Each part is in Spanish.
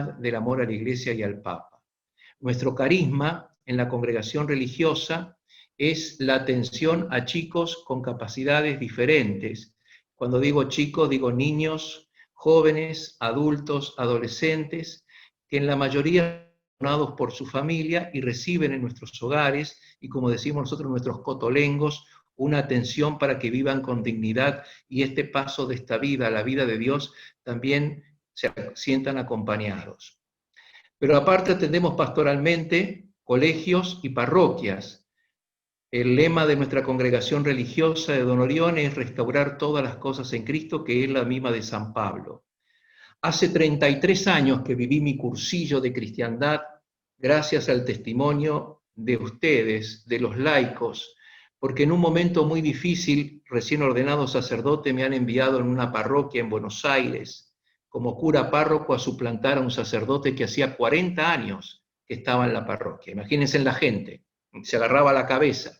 unidad, del amor a la Iglesia y al Papa. Nuestro carisma en la congregación religiosa es la atención a chicos con capacidades diferentes. Cuando digo chicos, digo niños, jóvenes, adultos, adolescentes, que en la mayoría son donados por su familia y reciben en nuestros hogares, y como decimos nosotros, nuestros cotolengos, una atención para que vivan con dignidad y este paso de esta vida a la vida de Dios también se sientan acompañados. Pero aparte atendemos pastoralmente colegios y parroquias. El lema de nuestra congregación religiosa de Don Orión es restaurar todas las cosas en Cristo, que es la misma de San Pablo. Hace 33 años que viví mi cursillo de cristiandad gracias al testimonio de ustedes, de los laicos, porque en un momento muy difícil, recién ordenado sacerdote, me han enviado en una parroquia en Buenos Aires como cura párroco a suplantar a un sacerdote que hacía 40 años que estaba en la parroquia. Imagínense en la gente, se agarraba la cabeza.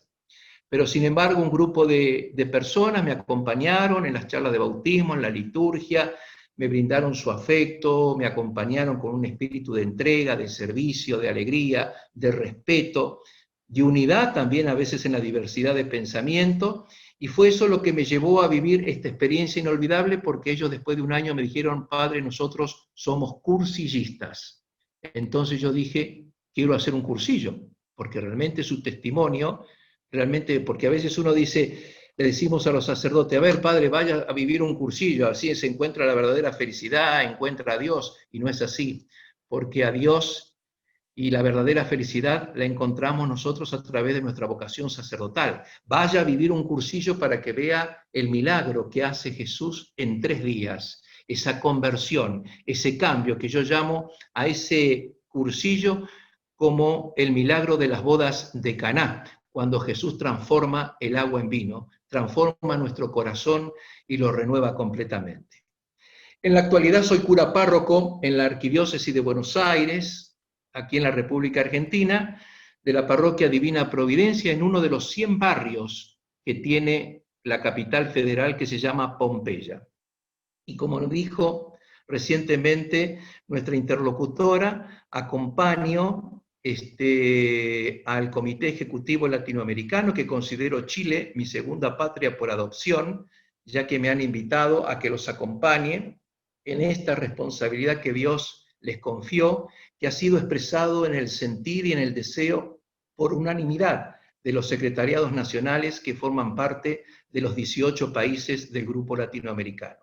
Pero sin embargo un grupo de personas me acompañaron en las charlas de bautismo, en la liturgia, me brindaron su afecto, me acompañaron con un espíritu de entrega, de servicio, de alegría, de respeto, de unidad también a veces en la diversidad de pensamiento, y fue eso lo que me llevó a vivir esta experiencia inolvidable, porque ellos después de un año me dijeron: padre, nosotros somos cursillistas. Entonces yo dije, quiero hacer un cursillo, porque realmente su testimonio, realmente, porque a veces uno dice, le decimos a los sacerdotes, a ver, padre, vaya a vivir un cursillo, así se encuentra la verdadera felicidad, encuentra a Dios, y no es así, porque a Dios y la verdadera felicidad la encontramos nosotros a través de nuestra vocación sacerdotal. Vaya a vivir un cursillo para que vea el milagro que hace Jesús en 3 días, esa conversión, ese cambio que yo llamo a ese cursillo como el milagro de las bodas de Caná, cuando Jesús transforma el agua en vino, transforma nuestro corazón y lo renueva completamente. En la actualidad soy cura párroco en la Arquidiócesis de Buenos Aires, aquí en la República Argentina, de la Parroquia Divina Providencia, en uno de los 100 barrios que tiene la capital federal, que se llama Pompeya. Y como nos dijo recientemente nuestra interlocutora, acompaño al Comité Ejecutivo Latinoamericano, que considero Chile mi segunda patria por adopción, ya que me han invitado a que los acompañe en esta responsabilidad que Dios les confió, que ha sido expresado en el sentir y en el deseo por unanimidad de los secretariados nacionales que forman parte de los 18 países del grupo latinoamericano.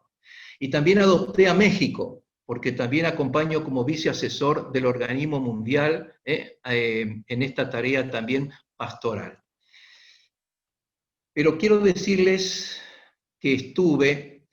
Y también adopté a México, porque también acompaño como viceasesor del organismo mundial en esta tarea también pastoral. Pero quiero decirles que estuve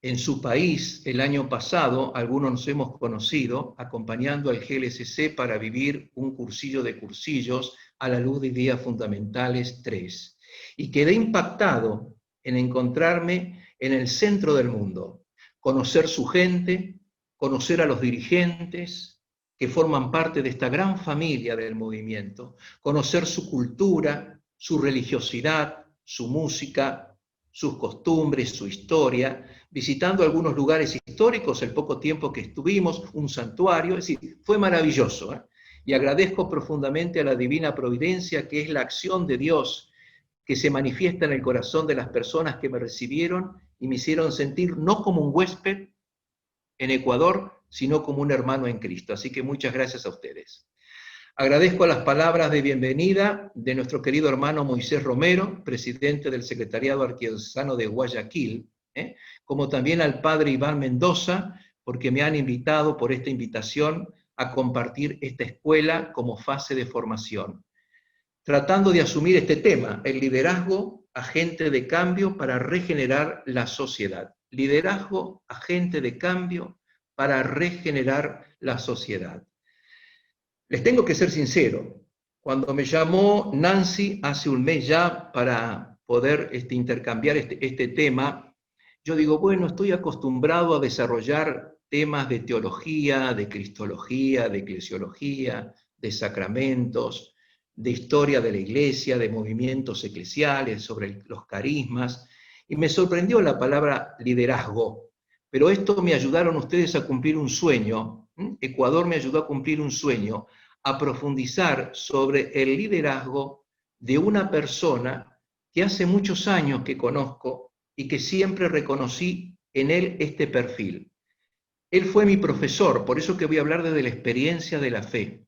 en su país el año pasado, algunos nos hemos conocido, acompañando al GLCC para vivir un cursillo de cursillos a la luz de Ideas Fundamentales 3. Y quedé impactado en encontrarme en el centro del mundo, conocer su gente, conocer a los dirigentes que forman parte de esta gran familia del movimiento, conocer su cultura, su religiosidad, su música, sus costumbres, su historia, visitando algunos lugares históricos el poco tiempo que estuvimos, un santuario, es decir, fue maravilloso. Y agradezco profundamente a la Divina Providencia, que es la acción de Dios que se manifiesta en el corazón de las personas que me recibieron y me hicieron sentir no como un huésped en Ecuador, sino como un hermano en Cristo. Así que muchas gracias a ustedes. Agradezco las palabras de bienvenida de nuestro querido hermano Moisés Romero, presidente del Secretariado Arquidiocesano de Guayaquil, como también al padre Iván Mendoza, porque me han invitado por esta invitación a compartir esta escuela como fase de formación, tratando de asumir este tema, el liderazgo, agente de cambio para regenerar la sociedad. Liderazgo, agente de cambio para regenerar la sociedad. Les tengo que ser sincero, cuando me llamó Nancy hace un mes ya para poder intercambiar este tema, yo digo, bueno, estoy acostumbrado a desarrollar temas de teología, de cristología, de eclesiología, de sacramentos, de historia de la iglesia, de movimientos eclesiales, sobre los carismas, y me sorprendió la palabra liderazgo, pero esto me ayudaron ustedes a cumplir un sueño Ecuador me ayudó a cumplir un sueño, a profundizar sobre el liderazgo de una persona que hace muchos años que conozco y que siempre reconocí en él este perfil. Él fue mi profesor, por eso que voy a hablar desde la experiencia de la fe.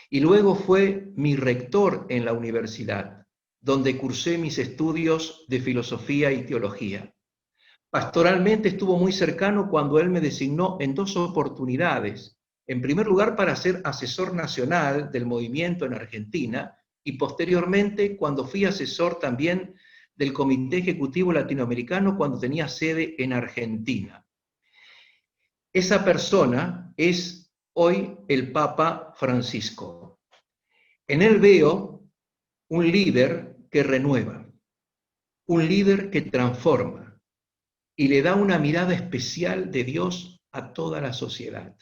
Y luego fue mi rector en la universidad, donde cursé mis estudios de filosofía y teología. Pastoralmente estuvo muy cercano cuando él me designó en 2 oportunidades. En primer lugar, para ser asesor nacional del movimiento en Argentina, y posteriormente cuando fui asesor también del Comité Ejecutivo Latinoamericano cuando tenía sede en Argentina. Esa persona es hoy el Papa Francisco. En él veo un líder que renueva, un líder que transforma y le da una mirada especial de Dios a toda la sociedad.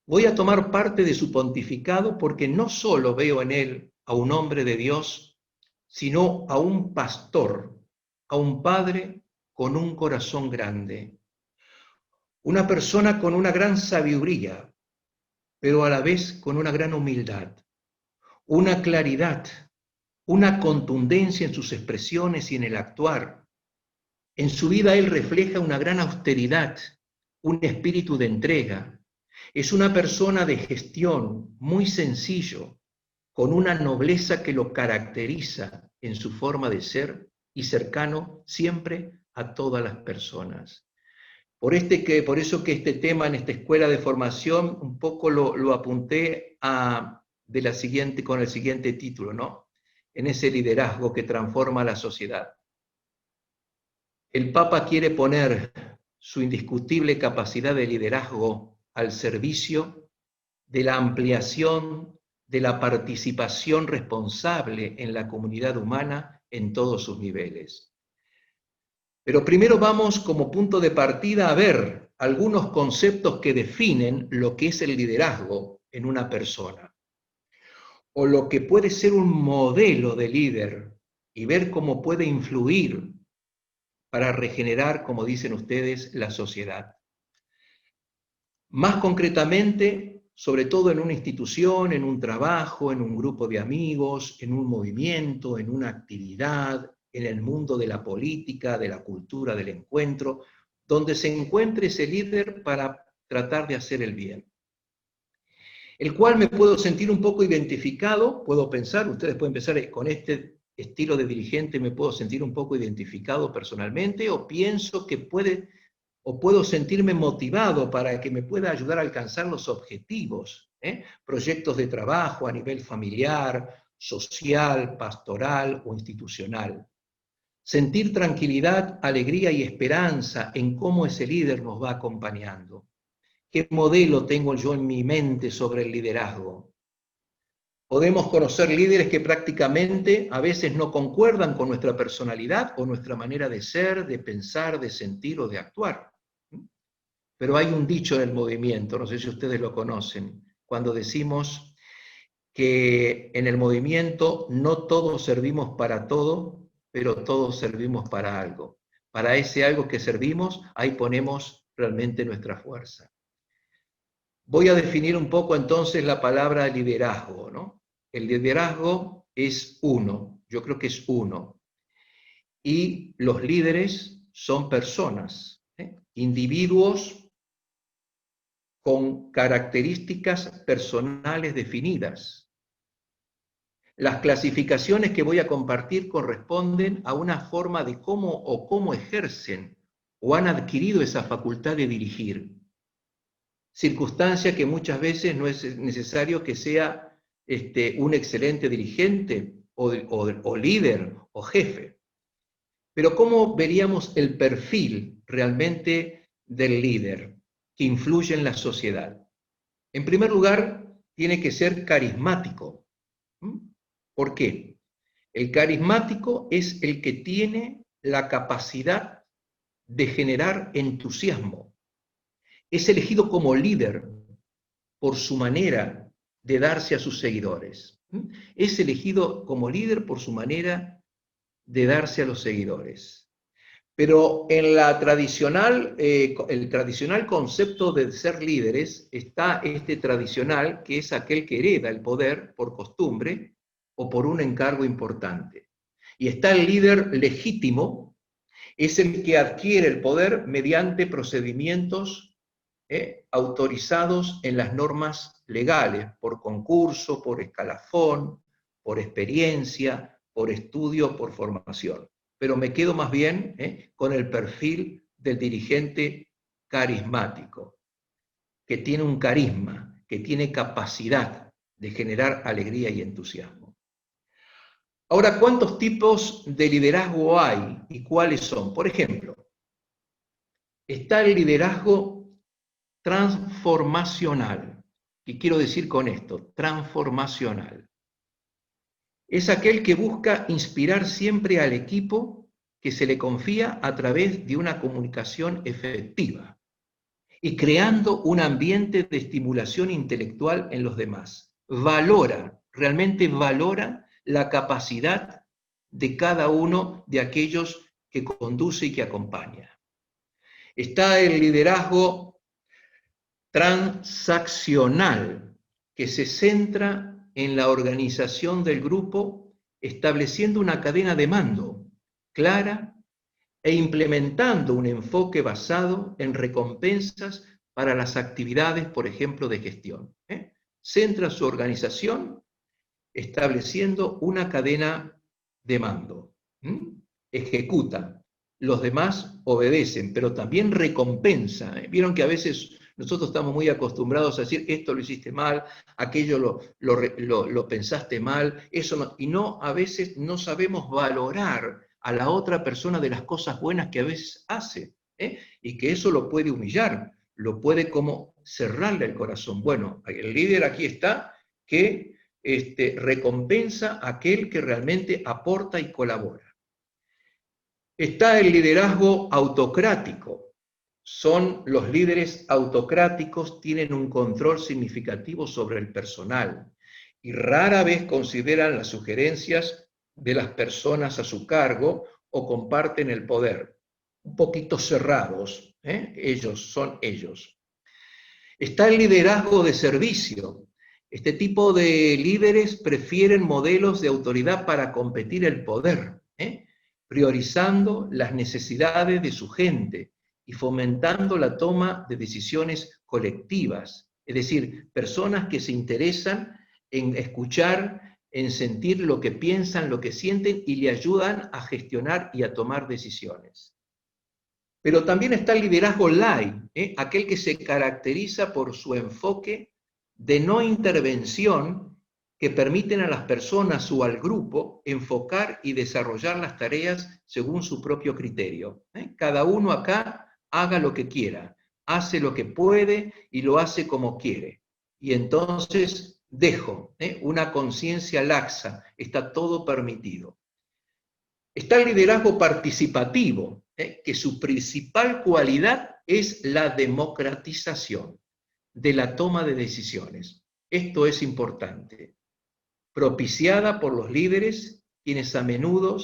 Voy a tomar parte de su pontificado porque no solo veo en él a un hombre de Dios, sino a un pastor, a un padre con un corazón grande, una persona con una gran sabiduría, pero a la vez con una gran humildad, una claridad, una contundencia en sus expresiones y en el actuar. En su vida él refleja una gran austeridad, un espíritu de entrega. Es una persona de gestión, muy sencillo, con una nobleza que lo caracteriza en su forma de ser y cercano siempre a todas las personas. Por eso que este tema en esta escuela de formación un poco lo apunté con el siguiente título, ¿no? En ese liderazgo que transforma la sociedad. El Papa quiere poner su indiscutible capacidad de liderazgo al servicio de la ampliación de la participación responsable en la comunidad humana en todos sus niveles. Pero primero vamos como punto de partida a ver algunos conceptos que definen lo que es el liderazgo en una persona, o lo que puede ser un modelo de líder, y ver cómo puede influir para regenerar, como dicen ustedes, la sociedad. Más concretamente, sobre todo en una institución, en un trabajo, en un grupo de amigos, en un movimiento, en una actividad, en el mundo de la política, de la cultura, del encuentro, donde se encuentre ese líder para tratar de hacer el bien. El cual me puedo sentir un poco identificado, puedo pensar, ustedes pueden pensar con este estilo de dirigente me puedo sentir un poco identificado personalmente, o pienso que puedo sentirme motivado para que me pueda ayudar a alcanzar los objetivos, proyectos de trabajo a nivel familiar, social, pastoral o institucional. Sentir tranquilidad, alegría y esperanza en cómo ese líder nos va acompañando. ¿Qué modelo tengo yo en mi mente sobre el liderazgo? Podemos conocer líderes que prácticamente a veces no concuerdan con nuestra personalidad o nuestra manera de ser, de pensar, de sentir o de actuar. Pero hay un dicho en el movimiento, no sé si ustedes lo conocen, cuando decimos que en el movimiento no todos servimos para todo, pero todos servimos para algo. Para ese algo que servimos, ahí ponemos realmente nuestra fuerza. Voy a definir un poco entonces la palabra liderazgo, ¿no? El liderazgo es uno, yo creo que es uno. Y los líderes son personas, individuos con características personales definidas. Las clasificaciones que voy a compartir corresponden a una forma de cómo ejercen o han adquirido esa facultad de dirigir. Circunstancia que muchas veces no es necesario que sea un excelente dirigente o líder o jefe. Pero ¿cómo veríamos el perfil realmente del líder que influye en la sociedad? En primer lugar, tiene que ser carismático. ¿Por qué? El carismático es el que tiene la capacidad de generar entusiasmo. Es elegido como líder por su manera de darse a sus seguidores. Es elegido como líder por su manera de darse a los seguidores. Pero en la tradicional, el tradicional concepto de ser líderes está este tradicional, que es aquel que hereda el poder por costumbre o por un encargo importante. Y está el líder legítimo, es el que adquiere el poder mediante procedimientos autorizados en las normas legales, por concurso, por escalafón, por experiencia, por estudio, por formación. Pero me quedo más bien con el perfil del dirigente carismático, que tiene un carisma, que tiene capacidad de generar alegría y entusiasmo. Ahora, ¿cuántos tipos de liderazgo hay y cuáles son? Por ejemplo, está el liderazgo transformacional. ¿Qué quiero decir con esto? Transformacional. Es aquel que busca inspirar siempre al equipo que se le confía a través de una comunicación efectiva y creando un ambiente de estimulación intelectual en los demás. Realmente valora la capacidad de cada uno de aquellos que conduce y que acompaña. Está el liderazgo transaccional, que se centra en la organización del grupo, estableciendo una cadena de mando clara e implementando un enfoque basado en recompensas para las actividades, por ejemplo, de gestión. Centra su organización estableciendo una cadena de mando. Ejecuta. Los demás obedecen, pero también recompensa. Vieron que a veces nosotros estamos muy acostumbrados a decir, esto lo hiciste mal, aquello lo pensaste mal, eso no, y no, a veces no sabemos valorar a la otra persona de las cosas buenas que a veces hace, y que eso lo puede humillar, lo puede como cerrarle el corazón. Bueno, el líder aquí está que recompensa a aquel que realmente aporta y colabora. Está el liderazgo autocrático. Son los líderes autocráticos, tienen un control significativo sobre el personal y rara vez consideran las sugerencias de las personas a su cargo o comparten el poder. Un poquito cerrados, ellos son ellos. Está el liderazgo de servicio. Este tipo de líderes prefieren modelos de autoridad para competir el poder, priorizando las necesidades de su gente y fomentando la toma de decisiones colectivas. Es decir, personas que se interesan en escuchar, en sentir lo que piensan, lo que sienten y le ayudan a gestionar y a tomar decisiones. Pero también está el liderazgo light, aquel que se caracteriza por su enfoque de no intervención que permiten a las personas o al grupo enfocar y desarrollar las tareas según su propio criterio. Cada uno acá haga lo que quiera, hace lo que puede y lo hace como quiere. Y entonces dejo una conciencia laxa, está todo permitido. Está el liderazgo participativo, que su principal cualidad es la democratización de la toma de decisiones. Esto es importante. Propiciada por los líderes, quienes a menudo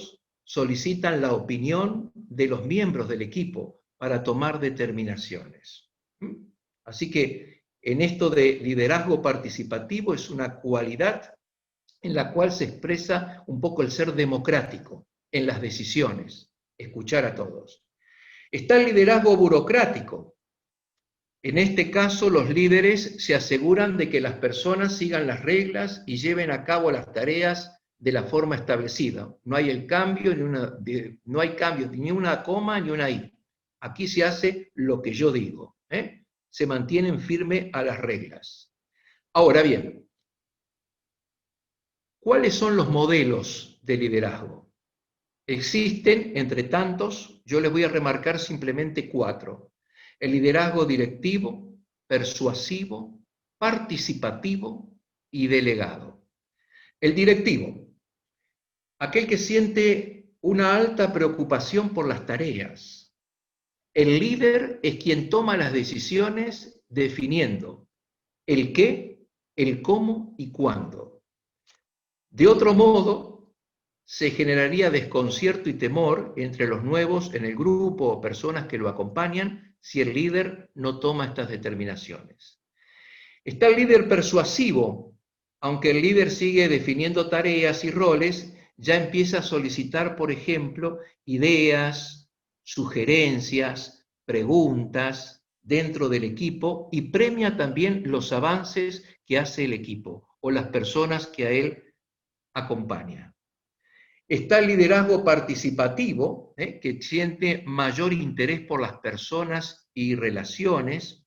solicitan la opinión de los miembros del equipo para tomar determinaciones. Así que en esto de liderazgo participativo es una cualidad en la cual se expresa un poco el ser democrático en las decisiones, escuchar a todos. Está el liderazgo burocrático. En este caso, los líderes se aseguran de que las personas sigan las reglas y lleven a cabo las tareas de la forma establecida. No hay cambio ni una coma ni una i. Aquí se hace lo que yo digo. Se mantienen firmes a las reglas. Ahora bien, ¿cuáles son los modelos de liderazgo? Existen, entre tantos, yo les voy a remarcar simplemente 4. El liderazgo directivo, persuasivo, participativo y delegado. El directivo, aquel que siente una alta preocupación por las tareas. El líder es quien toma las decisiones definiendo el qué, el cómo y cuándo. De otro modo, se generaría desconcierto y temor entre los nuevos en el grupo o personas que lo acompañan si el líder no toma estas determinaciones. Está el líder persuasivo. Aunque el líder sigue definiendo tareas y roles, ya empieza a solicitar, por ejemplo, ideas, sugerencias, preguntas dentro del equipo y premia también los avances que hace el equipo o las personas que a él acompaña. Está el liderazgo participativo, que siente mayor interés por las personas y relaciones.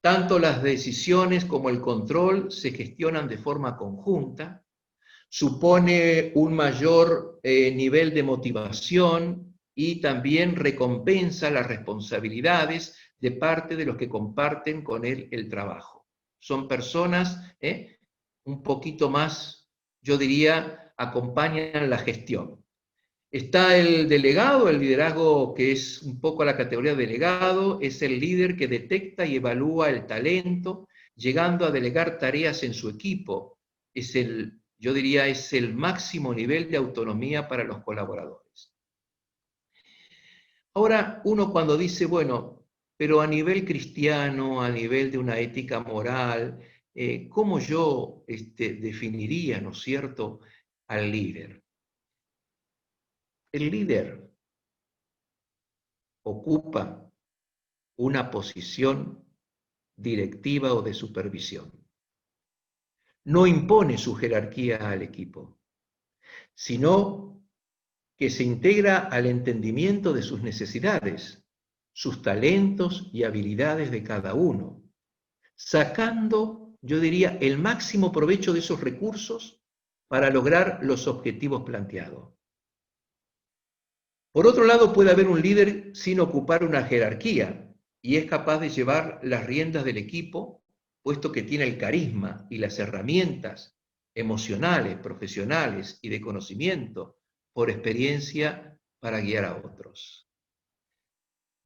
Tanto las decisiones como el control se gestionan de forma conjunta, supone un mayor nivel de motivación y también recompensa las responsabilidades de parte de los que comparten con él el trabajo. Son personas un poquito más, yo diría, acompañan la gestión. Está el delegado, el liderazgo que es un poco la categoría de delegado, es el líder que detecta y evalúa el talento, llegando a delegar tareas en su equipo. Es yo diría, es el máximo nivel de autonomía para los colaboradores. Ahora, uno cuando dice, bueno, pero a nivel cristiano, a nivel de una ética moral, ¿cómo yo definiría, ¿no es cierto?, al líder? El líder ocupa una posición directiva o de supervisión. No impone su jerarquía al equipo, sino que se integra al entendimiento de sus necesidades, sus talentos y habilidades de cada uno, sacando, yo diría, el máximo provecho de esos recursos para lograr los objetivos planteados. Por otro lado, puede haber un líder sin ocupar una jerarquía y es capaz de llevar las riendas del equipo, puesto que tiene el carisma y las herramientas emocionales, profesionales y de conocimiento por experiencia para guiar a otros.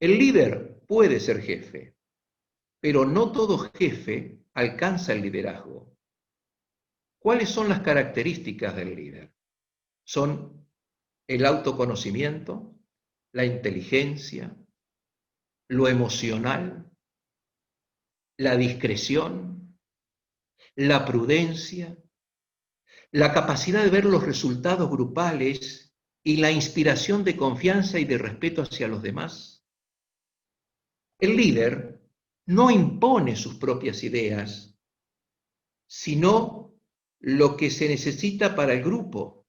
El líder puede ser jefe, pero no todo jefe alcanza el liderazgo. ¿Cuáles son las características del líder? Son el autoconocimiento, la inteligencia, lo emocional, la discreción, la prudencia, la capacidad de ver los resultados grupales y la inspiración de confianza y de respeto hacia los demás. El líder no impone sus propias ideas, sino lo que se necesita para el grupo.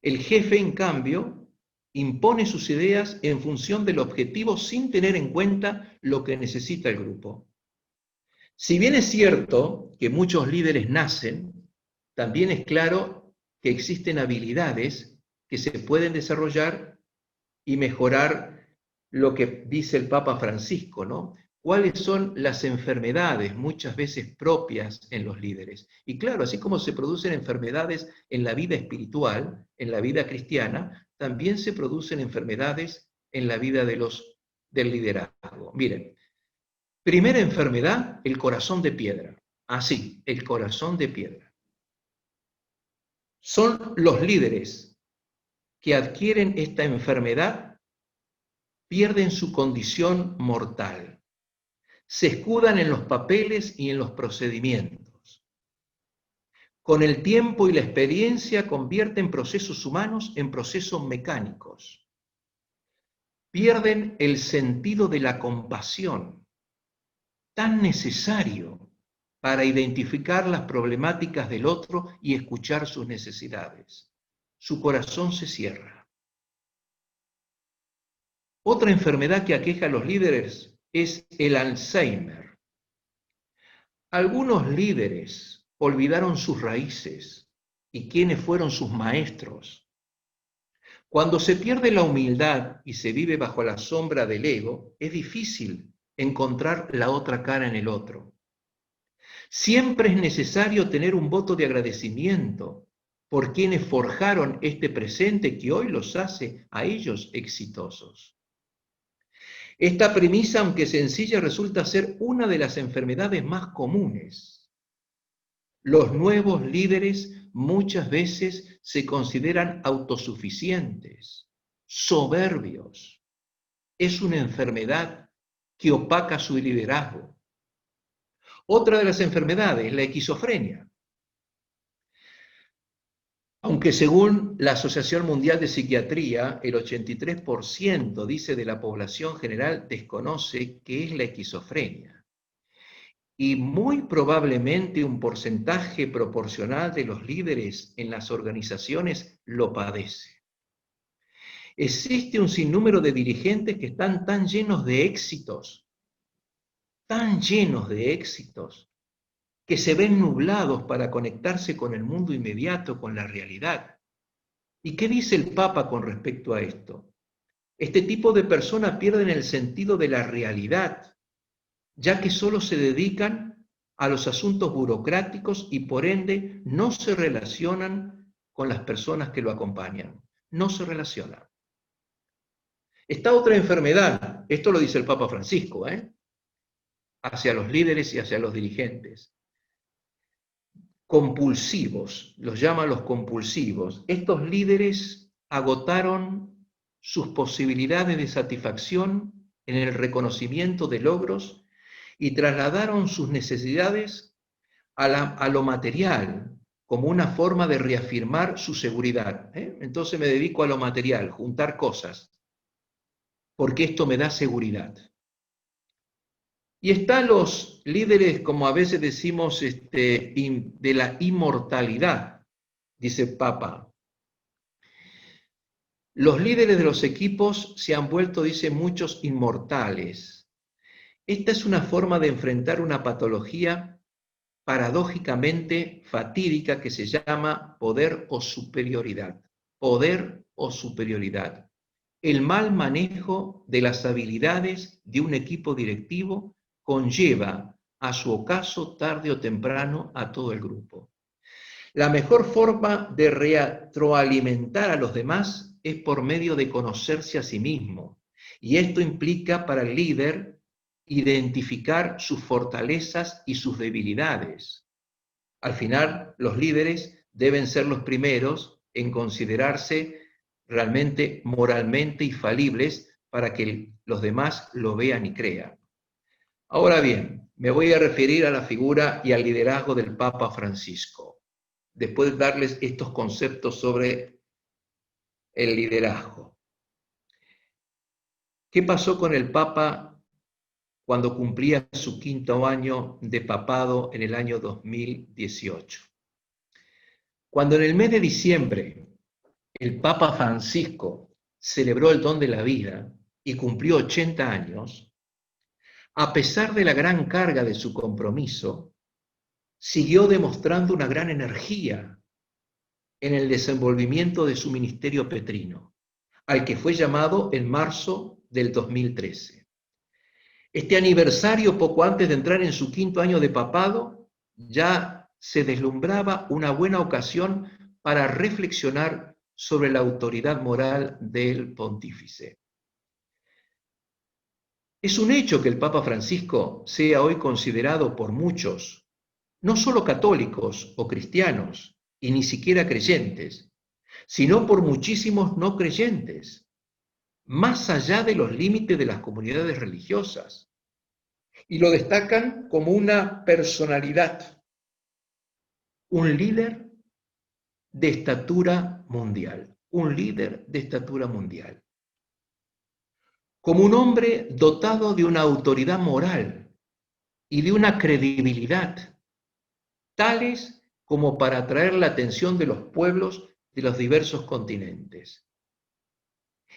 El jefe, en cambio, impone sus ideas en función del objetivo sin tener en cuenta lo que necesita el grupo. Si bien es cierto que muchos líderes nacen, también es claro que existen habilidades que se pueden desarrollar y mejorar lo que dice el Papa Francisco, ¿no? ¿Cuáles son las enfermedades muchas veces propias en los líderes? Y claro, así como se producen enfermedades en la vida espiritual, en la vida cristiana, también se producen enfermedades en la vida del liderazgo. Miren, primera enfermedad, el corazón de piedra. Así, el corazón de piedra. Son los líderes que adquieren esta enfermedad, pierden su condición mortal. Se escudan en los papeles y en los procedimientos. Con el tiempo y la experiencia convierten procesos humanos en procesos mecánicos. Pierden el sentido de la compasión, tan necesario para identificar las problemáticas del otro y escuchar sus necesidades. Su corazón se cierra. Otra enfermedad que aqueja a los líderes es el Alzheimer. Algunos líderes olvidaron sus raíces y quiénes fueron sus maestros. Cuando se pierde la humildad y se vive bajo la sombra del ego, es difícil encontrar la otra cara en el otro. Siempre es necesario tener un voto de agradecimiento por quienes forjaron este presente que hoy los hace a ellos exitosos. Esta premisa, aunque sencilla, resulta ser una de las enfermedades más comunes. Los nuevos líderes muchas veces se consideran autosuficientes, soberbios. Es una enfermedad que opaca su liderazgo. Otra de las enfermedades, la esquizofrenia. Aunque según la Asociación Mundial de Psiquiatría, el 83% dice de la población general desconoce qué es la esquizofrenia. Y muy probablemente un porcentaje proporcional de los líderes en las organizaciones lo padece. Existe un sinnúmero de dirigentes que están tan llenos de éxitos, que se ven nublados para conectarse con el mundo inmediato, con la realidad. ¿Y qué dice el Papa con respecto a esto? Este tipo de personas pierden el sentido de la realidad, ya que solo se dedican a los asuntos burocráticos y por ende no se relacionan con las personas que lo acompañan. No se relacionan. Esta otra enfermedad, esto lo dice el Papa Francisco, hacia los líderes y hacia los dirigentes. Compulsivos, los llama los compulsivos. Estos líderes agotaron sus posibilidades de satisfacción en el reconocimiento de logros y trasladaron sus necesidades a lo material como una forma de reafirmar su seguridad. Entonces me dedico a lo material, juntar cosas, porque esto me da seguridad. Y están los líderes, como a veces decimos, de la inmortalidad, dice el Papa. Los líderes de los equipos se han vuelto, dice, muchos inmortales. Esta es una forma de enfrentar una patología paradójicamente fatídica que se llama poder o superioridad. Poder o superioridad. El mal manejo de las habilidades de un equipo directivo conlleva a su ocaso tarde o temprano a todo el grupo. La mejor forma de retroalimentar a los demás es por medio de conocerse a sí mismo. Y esto implica para el líder identificar sus fortalezas y sus debilidades. Al final, los líderes deben ser los primeros en considerarse realmente moralmente infalibles para que los demás lo vean y crean. Ahora bien, me voy a referir a la figura y al liderazgo del Papa Francisco, después de darles estos conceptos sobre el liderazgo. ¿Qué pasó con el Papa cuando cumplía su 5º año de papado en el año 2018? Cuando en el mes de diciembre el Papa Francisco celebró el don de la vida y cumplió 80 años, a pesar de la gran carga de su compromiso, siguió demostrando una gran energía en el desenvolvimiento de su ministerio petrino, al que fue llamado en marzo del 2013. Este aniversario, poco antes de entrar en su 5º año de papado, ya se deslumbraba una buena ocasión para reflexionar sobre la autoridad moral del pontífice. Es un hecho que el Papa Francisco sea hoy considerado por muchos, no solo católicos o cristianos, y ni siquiera creyentes, sino por muchísimos no creyentes, más allá de los límites de las comunidades religiosas, y lo destacan como una personalidad, un líder de estatura mundial, un líder de estatura mundial. Como un hombre dotado de una autoridad moral y de una credibilidad, tales como para atraer la atención de los pueblos de los diversos continentes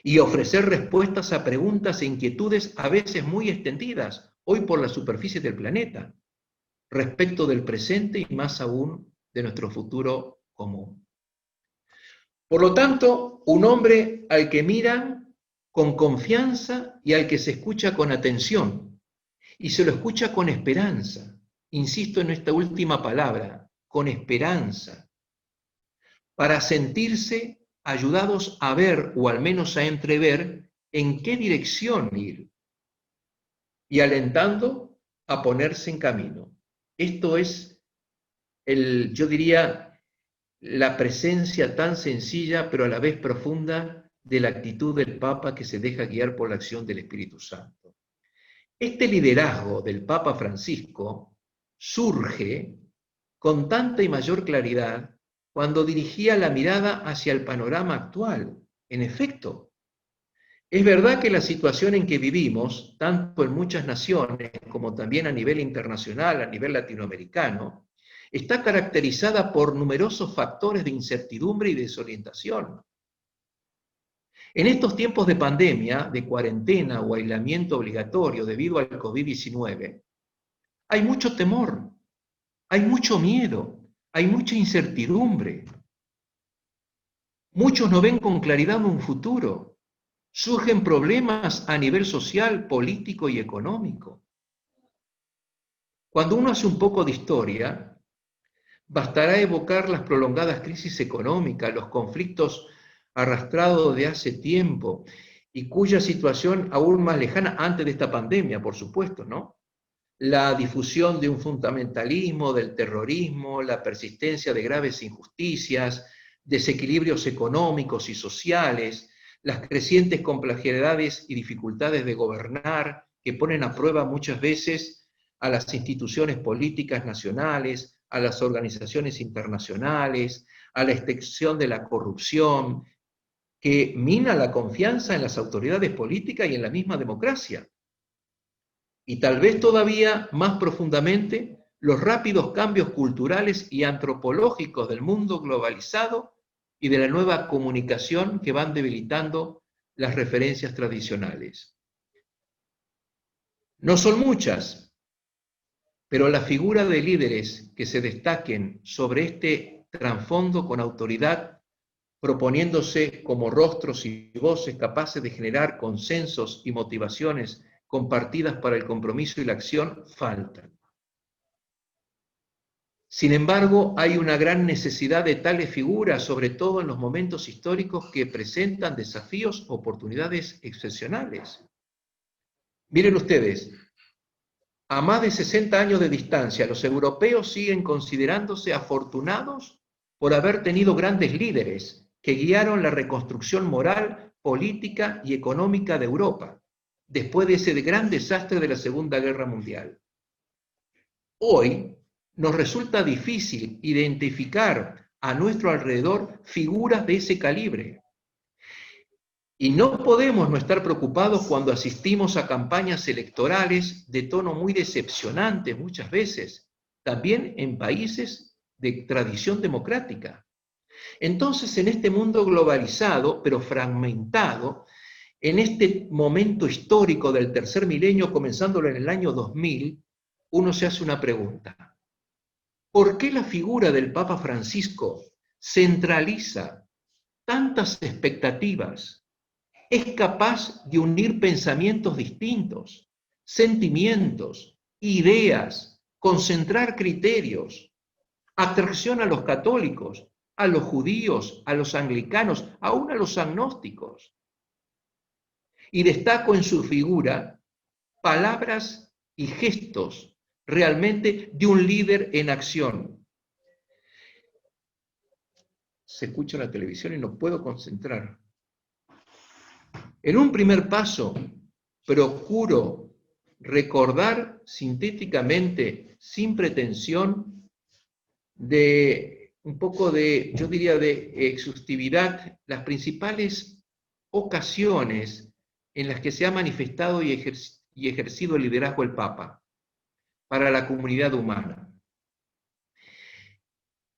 y ofrecer respuestas a preguntas e inquietudes a veces muy extendidas hoy por la superficie del planeta, respecto del presente y más aún de nuestro futuro común. Por lo tanto, un hombre al que miran con confianza y al que se escucha con atención, y se lo escucha con esperanza. Insisto en esta última palabra, con esperanza, para sentirse ayudados a ver o al menos a entrever en qué dirección ir y alentando a ponerse en camino. Esto es yo diría, la presencia tan sencilla pero a la vez profunda de la actitud del Papa que se deja guiar por la acción del Espíritu Santo. Este liderazgo del Papa Francisco surge con tanta y mayor claridad cuando dirigía la mirada hacia el panorama actual. En efecto, es verdad que la situación en que vivimos, tanto en muchas naciones como también a nivel internacional, a nivel latinoamericano, está caracterizada por numerosos factores de incertidumbre y desorientación. En estos tiempos de pandemia, de cuarentena o aislamiento obligatorio debido al COVID-19, hay mucho temor, hay mucho miedo, hay mucha incertidumbre. Muchos no ven con claridad un futuro. Surgen problemas a nivel social, político y económico. Cuando uno hace un poco de historia, bastará evocar las prolongadas crisis económicas, los conflictos arrastrados de hace tiempo y cuya situación aún más lejana antes de esta pandemia, por supuesto, ¿no? La difusión de un fundamentalismo, del terrorismo, la persistencia de graves injusticias, desequilibrios económicos y sociales, las crecientes complejidades y dificultades de gobernar que ponen a prueba muchas veces a las instituciones políticas nacionales, a las organizaciones internacionales, a la extensión de la corrupción, que mina la confianza en las autoridades políticas y en la misma democracia. Y tal vez todavía más profundamente, los rápidos cambios culturales y antropológicos del mundo globalizado y de la nueva comunicación que van debilitando las referencias tradicionales. No son muchas, pero la figura de líderes que se destaquen sobre este trasfondo con autoridad, proponiéndose como rostros y voces capaces de generar consensos y motivaciones compartidas para el compromiso y la acción, faltan. Sin embargo, hay una gran necesidad de tales figuras, sobre todo en los momentos históricos que presentan desafíos, oportunidades excepcionales. Miren ustedes, a más de 60 años de distancia, los europeos siguen considerándose afortunados por haber tenido grandes líderes que guiaron la reconstrucción moral, política y económica de Europa, después de ese gran desastre de la Segunda Guerra Mundial. Hoy nos resulta difícil identificar a nuestro alrededor figuras de ese calibre. Y no podemos no estar preocupados cuando asistimos a campañas electorales de tono muy decepcionante muchas veces, también en países de tradición democrática. Entonces, en este mundo globalizado, pero fragmentado, en este momento histórico del tercer milenio, comenzándolo en el año 2000, uno se hace una pregunta. ¿Por qué la figura del Papa Francisco centraliza tantas expectativas? Es capaz de unir pensamientos distintos, sentimientos, ideas, concentrar criterios, atracción a los católicos, a los judíos, a los anglicanos, aún a los agnósticos. Y destaco en su figura palabras y gestos realmente de un líder en acción. Se escucha la televisión y no puedo concentrar. En un primer paso, procuro recordar sintéticamente, sin pretensión, de un poco de, yo diría, de exhaustividad, las principales ocasiones en las que se ha manifestado y ejercido el liderazgo del Papa para la comunidad humana.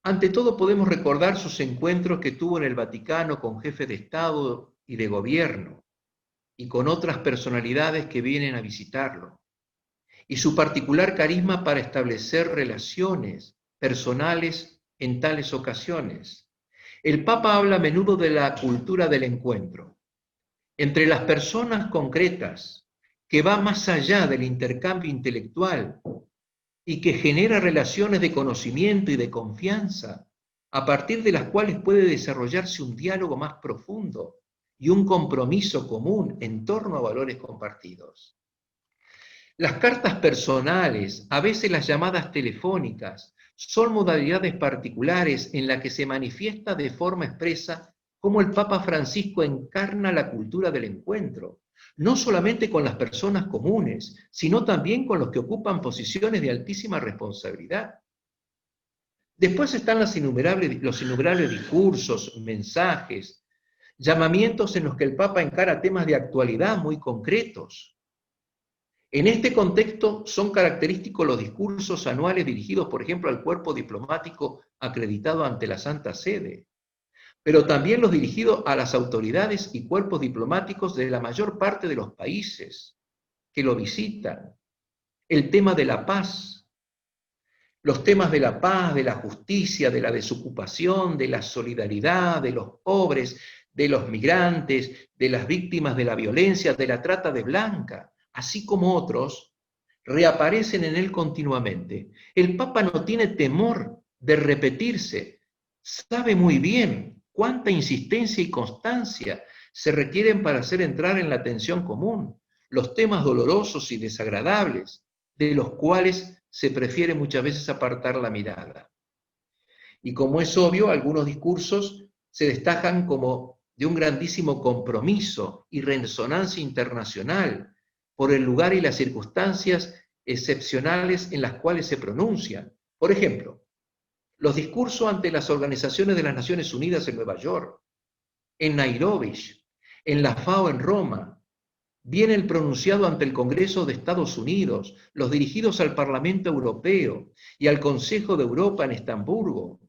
Ante todo podemos recordar sus encuentros que tuvo en el Vaticano con jefes de Estado y de gobierno y con otras personalidades que vienen a visitarlo, y su particular carisma para establecer relaciones personales en tales ocasiones. El Papa habla a menudo de la cultura del encuentro entre las personas concretas, que va más allá del intercambio intelectual y que genera relaciones de conocimiento y de confianza, a partir de las cuales puede desarrollarse un diálogo más profundo y un compromiso común en torno a valores compartidos. Las cartas personales, a veces las llamadas telefónicas, son modalidades particulares en las que se manifiesta de forma expresa cómo el Papa Francisco encarna la cultura del encuentro, no solamente con las personas comunes, sino también con los que ocupan posiciones de altísima responsabilidad. Después están los innumerables discursos, mensajes, llamamientos en los que el Papa encara temas de actualidad muy concretos. En este contexto son característicos los discursos anuales dirigidos, por ejemplo, al cuerpo diplomático acreditado ante la Santa Sede, pero también los dirigidos a las autoridades y cuerpos diplomáticos de la mayor parte de los países que lo visitan. El tema de la paz, los temas de la paz, de la justicia, de la desocupación, de la solidaridad, de los pobres, de los migrantes, de las víctimas de la violencia, de la trata de blancas, así como otros, reaparecen en él continuamente. El Papa no tiene temor de repetirse, sabe muy bien cuánta insistencia y constancia se requieren para hacer entrar en la atención común los temas dolorosos y desagradables, de los cuales se prefiere muchas veces apartar la mirada. Y como es obvio, algunos discursos se destacan como de un grandísimo compromiso y resonancia internacional por el lugar y las circunstancias excepcionales en las cuales se pronuncian. Por ejemplo, los discursos ante las organizaciones de las Naciones Unidas en Nueva York, en Nairobi, en la FAO en Roma, bien el pronunciado ante el Congreso de Estados Unidos, los dirigidos al Parlamento Europeo y al Consejo de Europa en Estamburgo,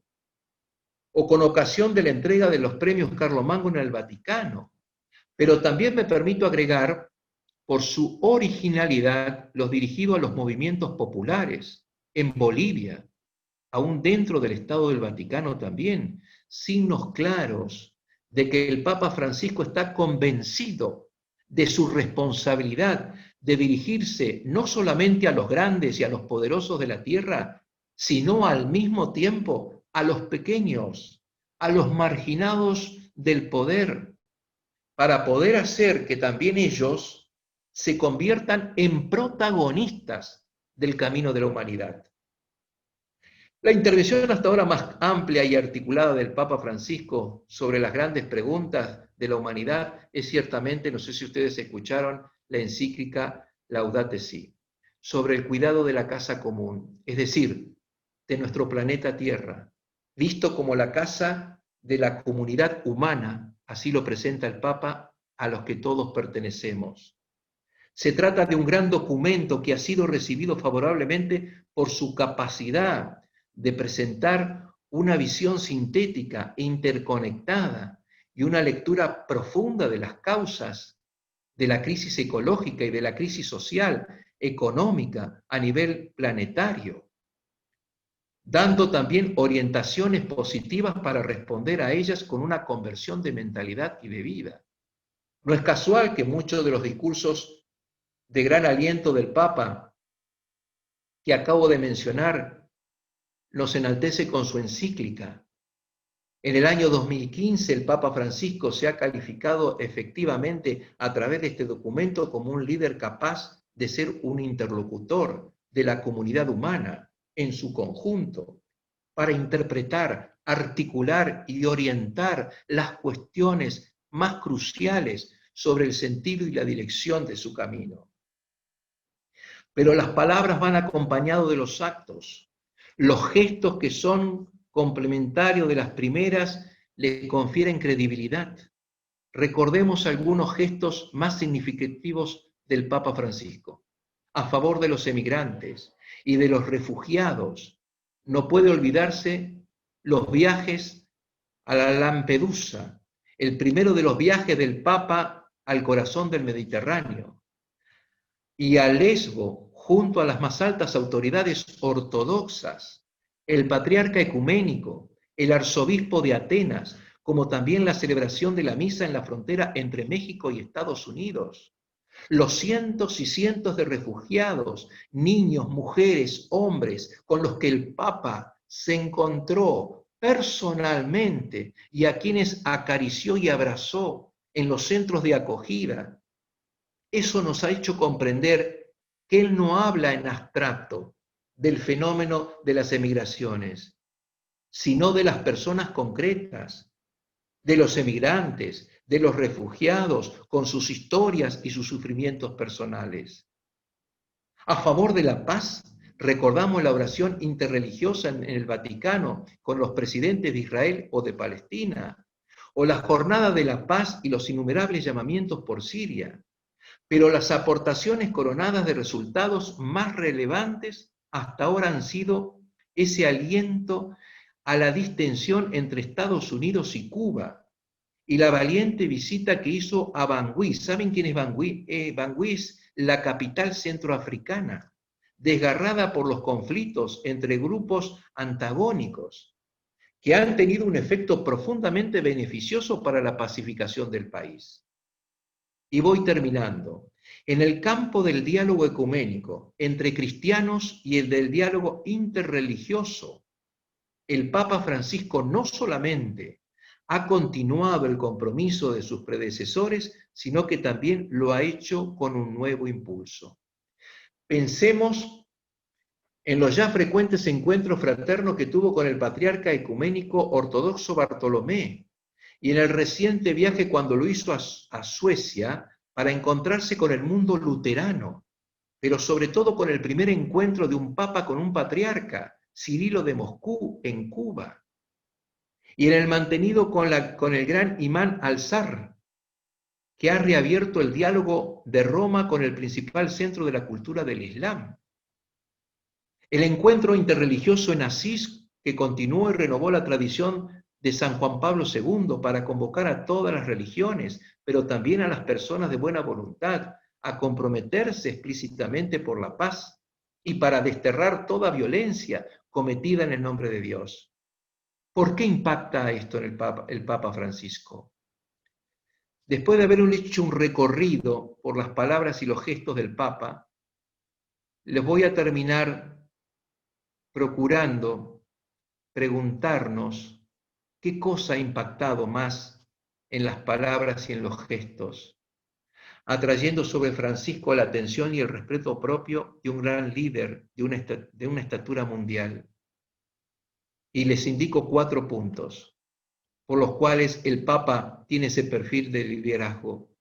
o con ocasión de la entrega de los premios Carlomagno en el Vaticano. Pero también me permito agregar, por su originalidad, los dirigidos a los movimientos populares en Bolivia, aún dentro del Estado del Vaticano también, signos claros de que el Papa Francisco está convencido de su responsabilidad de dirigirse no solamente a los grandes y a los poderosos de la tierra, sino al mismo tiempo a los pequeños, a los marginados del poder, para poder hacer que también ellos se conviertan en protagonistas del camino de la humanidad. La intervención hasta ahora más amplia y articulada del Papa Francisco sobre las grandes preguntas de la humanidad es ciertamente, no sé si ustedes escucharon, la encíclica Laudate Si, sobre el cuidado de la casa común, es decir, de nuestro planeta Tierra, visto como la casa de la comunidad humana, así lo presenta el Papa, a los que todos pertenecemos. Se trata de un gran documento que ha sido recibido favorablemente por su capacidad de presentar una visión sintética e interconectada y una lectura profunda de las causas de la crisis ecológica y de la crisis social, económica a nivel planetario, dando también orientaciones positivas para responder a ellas con una conversión de mentalidad y de vida. No es casual que muchos de los discursos de gran aliento del Papa que acabo de mencionar los enaltece con su encíclica. En el año 2015 el Papa Francisco se ha calificado efectivamente a través de este documento como un líder capaz de ser un interlocutor de la comunidad humana en su conjunto para interpretar, articular y orientar las cuestiones más cruciales sobre el sentido y la dirección de su camino. Pero las palabras van acompañados de los actos. Los gestos que son complementarios de las primeras le confieren credibilidad. Recordemos algunos gestos más significativos del Papa Francisco. A favor de los emigrantes y de los refugiados, no puede olvidarse los viajes a la Lampedusa, el primero de los viajes del Papa al corazón del Mediterráneo, y a Lesbo, junto a las más altas autoridades ortodoxas, el patriarca ecuménico, el arzobispo de Atenas, como también la celebración de la misa en la frontera entre México y Estados Unidos. Los cientos y cientos de refugiados, niños, mujeres, hombres, con los que el Papa se encontró personalmente y a quienes acarició y abrazó en los centros de acogida. Eso nos ha hecho comprender que Él no habla en abstracto del fenómeno de las emigraciones, sino de las personas concretas, de los emigrantes, de los refugiados, con sus historias y sus sufrimientos personales. A favor de la paz, recordamos la oración interreligiosa en el Vaticano con los presidentes de Israel o de Palestina, o la jornada de la paz y los innumerables llamamientos por Siria. Pero las aportaciones coronadas de resultados más relevantes hasta ahora han sido ese aliento a la distensión entre Estados Unidos y Cuba y la valiente visita que hizo a Bangui. ¿Saben quién es Bangui? Bangui es la capital centroafricana, desgarrada por los conflictos entre grupos antagónicos, que han tenido un efecto profundamente beneficioso para la pacificación del país. Y voy terminando. En el campo del diálogo ecuménico entre cristianos y el del diálogo interreligioso, el Papa Francisco no solamente ha continuado el compromiso de sus predecesores, sino que también lo ha hecho con un nuevo impulso. Pensemos en los ya frecuentes encuentros fraternos que tuvo con el patriarca ecuménico ortodoxo Bartolomé, y en el reciente viaje cuando lo hizo a Suecia para encontrarse con el mundo luterano, pero sobre todo con el primer encuentro de un papa con un patriarca, Cirilo de Moscú, en Cuba, y en el mantenido con el gran imán Al-Azhar, que ha reabierto el diálogo de Roma con el principal centro de la cultura del Islam. El encuentro interreligioso en Asís, que continuó y renovó la tradición de San Juan Pablo II para convocar a todas las religiones, pero también a las personas de buena voluntad, a comprometerse explícitamente por la paz y para desterrar toda violencia cometida en el nombre de Dios. ¿Por qué impacta esto en el Papa Francisco? Después de haber hecho un recorrido por las palabras y los gestos del Papa, les voy a terminar procurando preguntarnos qué cosa ha impactado más en las palabras y en los gestos, atrayendo sobre Francisco la atención y el respeto propio de un gran líder de una estatura mundial. Y les indico 4 puntos por los cuales el Papa tiene ese perfil de liderazgo.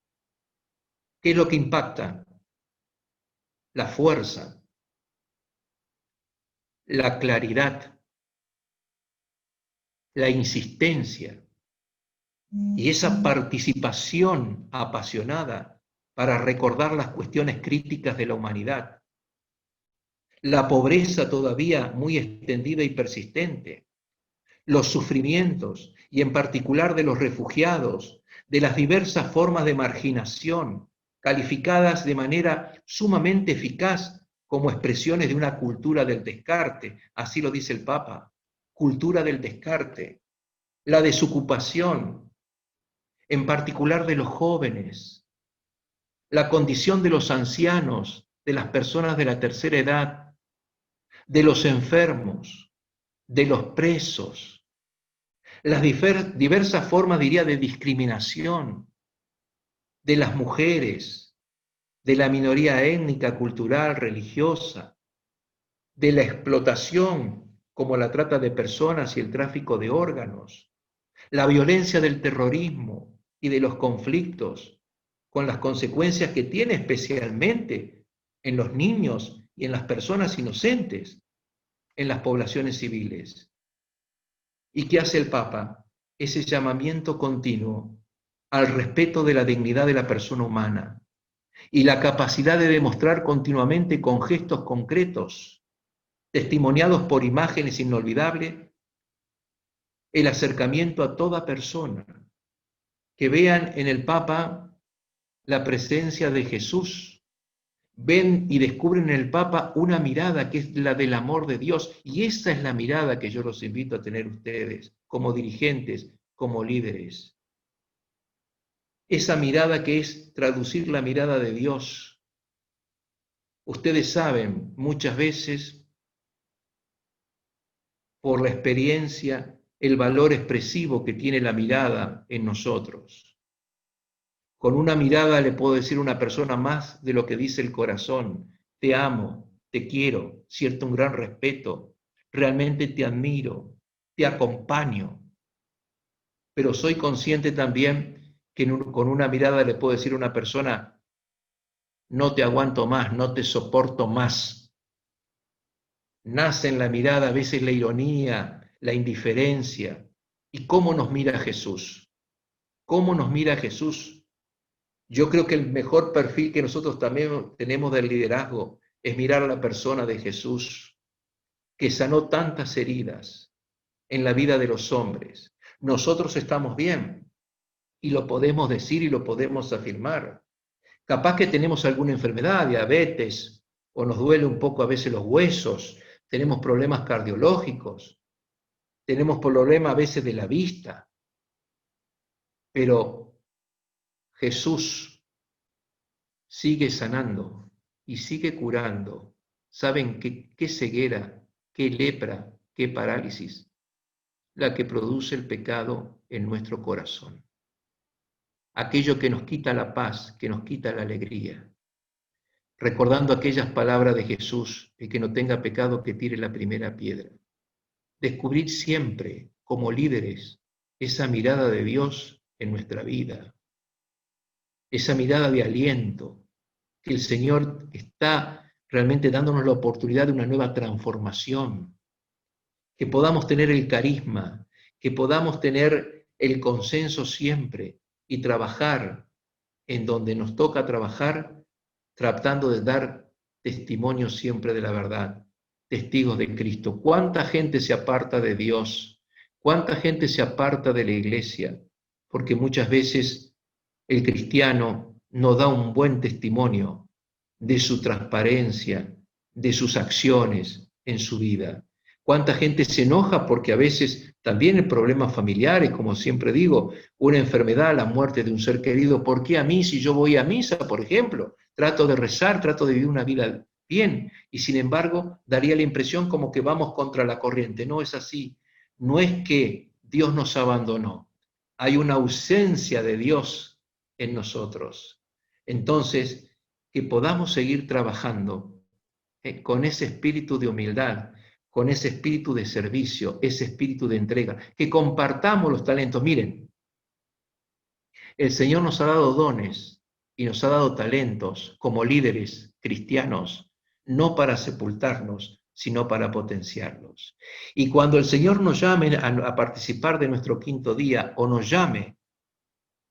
¿Qué es lo que impacta? La fuerza, la claridad, la insistencia y esa participación apasionada para recordar las cuestiones críticas de la humanidad. La pobreza todavía muy extendida y persistente, los sufrimientos y en particular de los refugiados, de las diversas formas de marginación, calificadas de manera sumamente eficaz como expresiones de una cultura del descarte, así lo dice el Papa, cultura del descarte, la desocupación, en particular de los jóvenes, la condición de los ancianos, de las personas de la tercera edad, de los enfermos, de los presos, las diversas formas, diría, de discriminación de las mujeres, de la minoría étnica, cultural, religiosa, de la explotación como la trata de personas y el tráfico de órganos, la violencia del terrorismo y de los conflictos, con las consecuencias que tiene especialmente en los niños y en las personas inocentes, en las poblaciones civiles. ¿Y qué hace el Papa? Ese llamamiento continuo al respeto de la dignidad de la persona humana y la capacidad de demostrar continuamente con gestos concretos, testimoniados por imágenes inolvidables, el acercamiento a toda persona, que vean en el Papa la presencia de Jesús, ven y descubren en el Papa una mirada que es la del amor de Dios, y esa es la mirada que yo los invito a tener ustedes, como dirigentes, como líderes. Esa mirada que es traducir la mirada de Dios. Ustedes saben, muchas veces, por la experiencia, el valor expresivo que tiene la mirada en nosotros. Con una mirada le puedo decir a una persona más de lo que dice el corazón: te amo, te quiero, siento un gran respeto, realmente te admiro, te acompaño, pero soy consciente también que con una mirada le puedo decir a una persona, no te aguanto más, no te soporto más. Nace en la mirada a veces la ironía, la indiferencia. ¿Y cómo nos mira Jesús? ¿Cómo nos mira Jesús? Yo creo que el mejor perfil que nosotros también tenemos del liderazgo es mirar a la persona de Jesús, que sanó tantas heridas en la vida de los hombres. Nosotros estamos bien y lo podemos decir y lo podemos afirmar. Capaz que tenemos alguna enfermedad, diabetes, o nos duele un poco a veces los huesos, tenemos problemas cardiológicos, tenemos problemas a veces de la vista, pero Jesús sigue sanando y sigue curando. ¿Saben qué ceguera, qué lepra, qué parálisis? La que produce el pecado en nuestro corazón. Aquello que nos quita la paz, que nos quita la alegría. Recordando aquellas palabras de Jesús, el que no tenga pecado que tire la primera piedra. Descubrir siempre, como líderes, esa mirada de Dios en nuestra vida, esa mirada de aliento, que el Señor está realmente dándonos la oportunidad de una nueva transformación, que podamos tener el carisma, que podamos tener el consenso siempre y trabajar en donde nos toca trabajar, tratando de dar testimonio siempre de la verdad, testigos de Cristo. ¿Cuánta gente se aparta de Dios? ¿Cuánta gente se aparta de la iglesia? Porque muchas veces el cristiano no da un buen testimonio de su transparencia, de sus acciones en su vida. ¿Cuánta gente se enoja porque a veces también hay problemas familiares, como siempre digo, una enfermedad, la muerte de un ser querido? ¿Por qué a mí si yo voy a misa, por ejemplo? Trato de rezar, trato de vivir una vida bien y sin embargo daría la impresión como que vamos contra la corriente. No es así. No es que Dios nos abandonó. Hay una ausencia de Dios en nosotros. Entonces, que podamos seguir trabajando con ese espíritu de humildad, con ese espíritu de servicio, ese espíritu de entrega, que compartamos los talentos. Miren, el Señor nos ha dado dones y nos ha dado talentos como líderes cristianos, no para sepultarnos, sino para potenciarlos. Y cuando el Señor nos llame a participar de nuestro quinto día o nos llame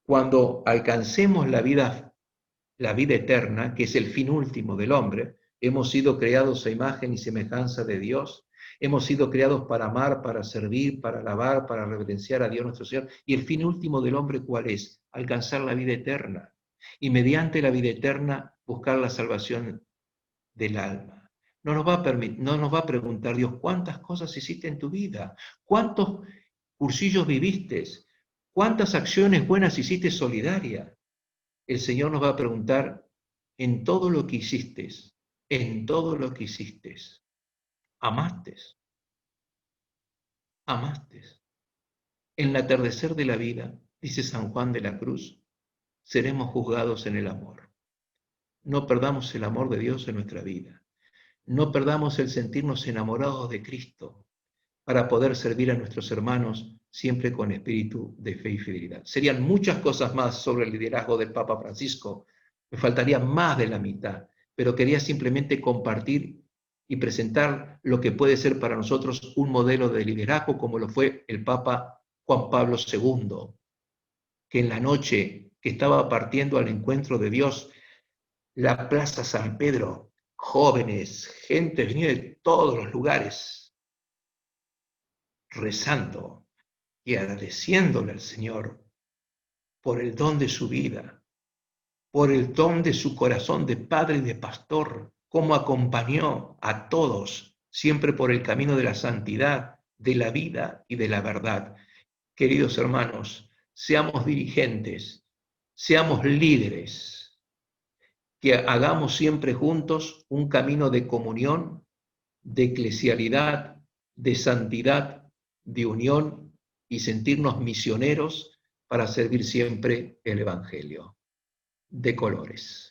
cuando alcancemos la vida eterna, que es el fin último del hombre, hemos sido creados a imagen y semejanza de Dios, hemos sido creados para amar, para servir, para alabar, para reverenciar a Dios nuestro Señor. Y el fin último del hombre, ¿cuál es? Alcanzar la vida eterna. Y mediante la vida eterna, buscar la salvación del alma. No nos va a preguntar Dios, ¿cuántas cosas hiciste en tu vida? ¿Cuántos cursillos viviste? ¿Cuántas acciones buenas hiciste solidarias? El Señor nos va a preguntar, en todo lo que hiciste, en todo lo que hiciste, ¿amaste? ¿Amaste? En el atardecer de la vida, dice San Juan de la Cruz, seremos juzgados en el amor. No perdamos el amor de Dios en nuestra vida. No perdamos el sentirnos enamorados de Cristo para poder servir a nuestros hermanos siempre con espíritu de fe y fidelidad. Serían muchas cosas más sobre el liderazgo del Papa Francisco. Me faltaría más de la mitad, pero quería simplemente compartir y presentar lo que puede ser para nosotros un modelo de liderazgo como lo fue el Papa Juan Pablo II, que en la noche que estaba partiendo al encuentro de Dios, la Plaza San Pedro, jóvenes, gente venía de todos los lugares, rezando y agradeciéndole al Señor por el don de su vida, por el don de su corazón de padre y de pastor, cómo acompañó a todos, siempre por el camino de la santidad, de la vida y de la verdad. Queridos hermanos, seamos dirigentes, seamos líderes, que hagamos siempre juntos un camino de comunión, de eclesialidad, de santidad, de unión y sentirnos misioneros para servir siempre el Evangelio. De colores.